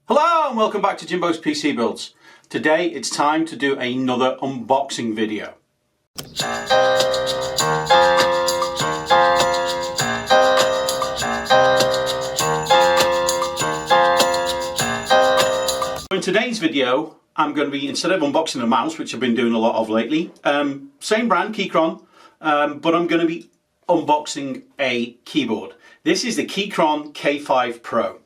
Hello and welcome back to Jimbo's PC Builds. Today it's time to do another unboxing video. In today's video I'm going to be, instead of unboxing a mouse, which I've been doing a lot of lately, same brand, Keychron, but I'm going to be unboxing a keyboard. This is the Keychron K5 Pro.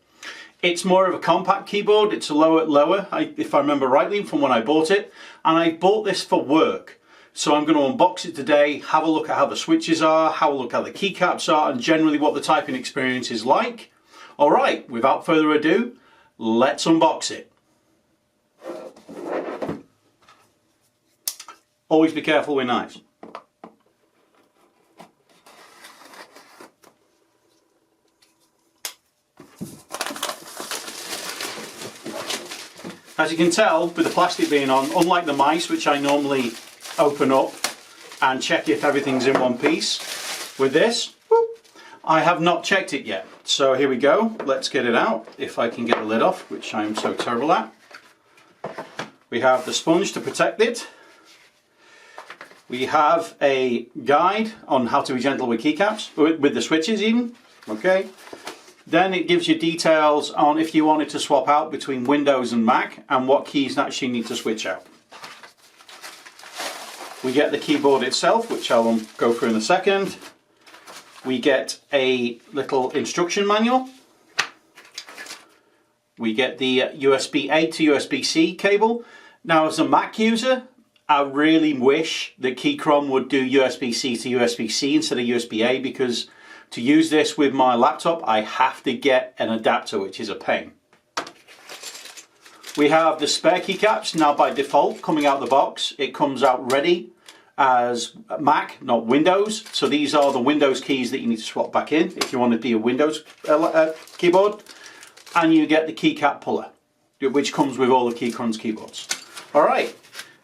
It's more of a compact keyboard. It's a lower, if I remember rightly, from when I bought it. And I bought this for work. So I'm going to unbox it today, have a look at how the switches are, have a look at how the keycaps are, and generally what the typing experience is like. All right, without further ado, let's unbox it. Always be careful with knives. As you can tell, with the plastic being on, unlike the mice, which I normally open up and check if everything's in one piece, with this, I have not checked it yet. So here we go, let's get it out, if I can get the lid off, which I'm so terrible at. We have the sponge to protect it. We have a guide on how to be gentle with keycaps, with the switches even, okay. Then it gives you details on if you wanted to swap out between Windows and Mac and what keys actually need to switch out. We get the keyboard itself, which I'll go through in a second. We get a little instruction manual. We get the USB-A to USB-C cable. Now, as a Mac user, I really wish that Keychron would do USB-C to USB-C instead of USB-A, because to use this with my laptop, I have to get an adapter, which is a pain. We have the spare keycaps. Now, by default, coming out of the box, it comes out ready as Mac, not Windows. So these are the Windows keys that you need to swap back in if you want to be a Windows keyboard. And you get the keycap puller, which comes with all of Keychron's keyboards. All right,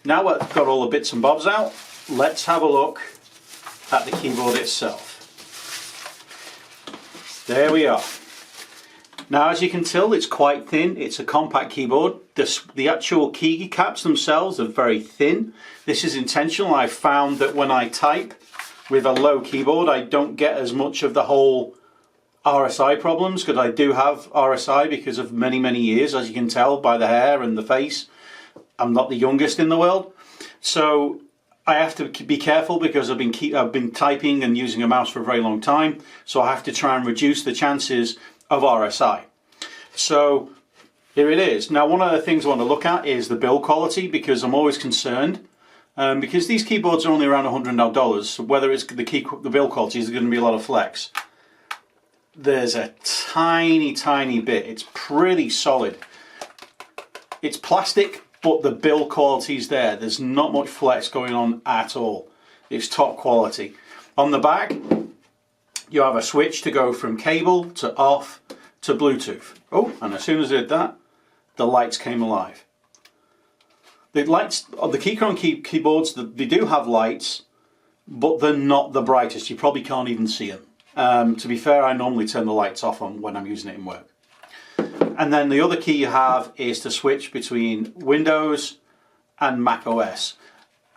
now I've got all the bits and bobs out, let's have a look at the keyboard itself. There we are. Now, as you can tell, it's quite thin. It's a compact keyboard. The actual keycaps themselves are very thin. This is intentional. I found that when I type with a low keyboard, I don't get as much of the whole RSI problems, because I do have RSI because of many, many years, as you can tell by the hair and the face. I'm not the youngest in the world. So I have to be careful because I've been typing and using a mouse for a very long time, so I have to try and reduce the chances of RSI. So here it is. Now, one of the things I want to look at is the build quality, because I'm always concerned, because these keyboards are only around $100 so whether it's the build quality is going to be a lot of flex. There's a tiny bit. It's pretty solid. It's plastic, but the build quality is there. There's not much flex going on at all. It's top quality. On the back, you have a switch to go from cable to off to Bluetooth. Oh, and as soon as I did that, the lights came alive. The lights of the Keychron keyboards, they do have lights, but they're not the brightest. You probably can't even see them. To be fair, I normally turn the lights off on when I'm using it in work. And then the other key you have is to switch between Windows and Mac OS.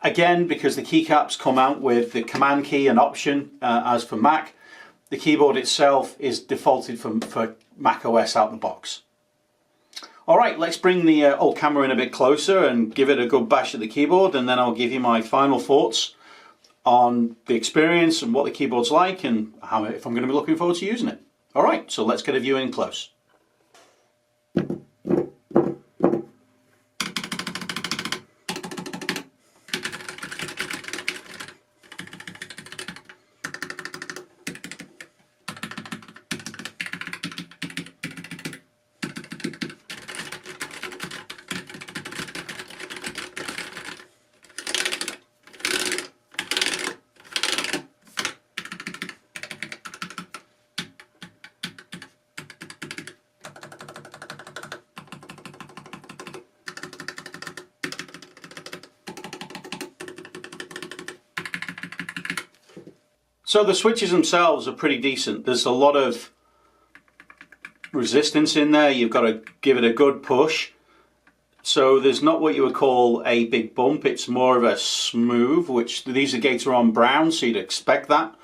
Again, because the keycaps come out with the command key and option as for Mac, the keyboard itself is defaulted for Mac OS out the box. All right, let's bring the old camera in a bit closer and give it a good bash at the keyboard, and then I'll give you my final thoughts on the experience and what the keyboard's like and if I'm going to be looking forward to using it. All right, so let's get a view in close. So the switches themselves are pretty decent. There's a lot of resistance in there. You've got to give it a good push. So there's not what you would call a big bump. It's more of a smooth, which these are Keychron brown, so you'd expect that.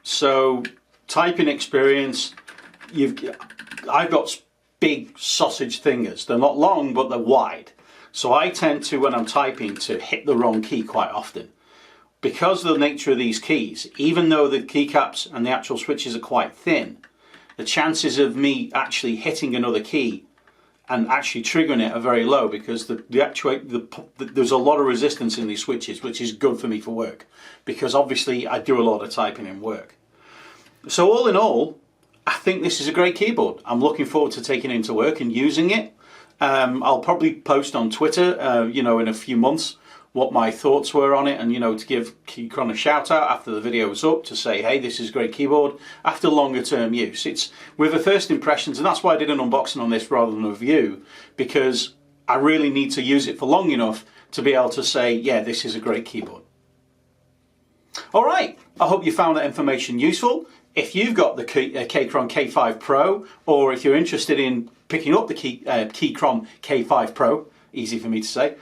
So typing experience, I've got big sausage fingers. They're not long, but they're wide. So I tend to, when I'm typing, to hit the wrong key quite often. Because of the nature of these keys, even though the keycaps and the actual switches are quite thin, the chances of me actually hitting another key and actually triggering it are very low, because there's a lot of resistance in these switches, which is good for me for work, because obviously I do a lot of typing in work. So all in all, I think this is a great keyboard. I'm looking forward to taking it into work and using it. I'll probably post on Twitter, you know, in a few months what my thoughts were on it, and, you know, to give Keychron a shout out after the video is up, to say, hey, this is a great keyboard after longer term use. It's with the first impressions, and that's why I did an unboxing on this rather than a review, because I really need to use it for long enough to be able to say, yeah, this is a great keyboard. All right, I hope you found that information useful. If you've got the Keychron K5 Pro, or if you're interested in picking up the Keychron K5 Pro, easy for me to say,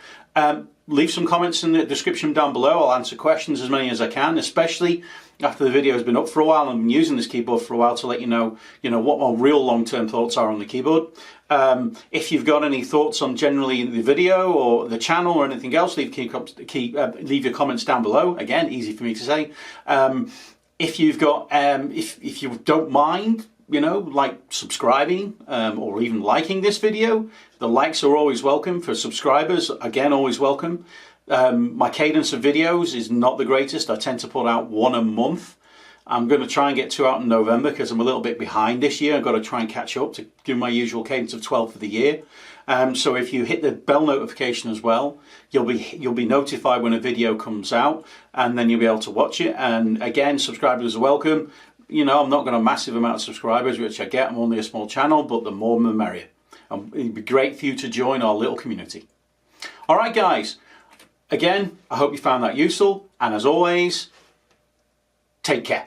leave some comments in the description down below. I'll answer questions, as many as I can, especially after the video has been up for a while and I've been using this keyboard for a while, to let you know what my real long-term thoughts are on the keyboard. If you've got any thoughts on generally the video or the channel or anything else, leave your comments down below. Again, easy for me to say. If you've got, if you don't mind, you know, like subscribing or even liking this video, the likes are always welcome. For subscribers, again, always welcome. My cadence of videos is not the greatest. I tend to put out one a month. I'm going to try and get 2 out in November, because I'm a little bit behind this year. I've got to try and catch up to do my usual cadence of 12 for the year. So if you hit the bell notification as well, you'll be notified when a video comes out, and then you'll be able to watch it. And again, subscribers are welcome. You know, I'm not got a massive amount of subscribers, which I get. I'm only a small channel, but the more the merrier. It'd be great for you to join our little community. All right, guys. Again, I hope you found that useful. And as always, take care.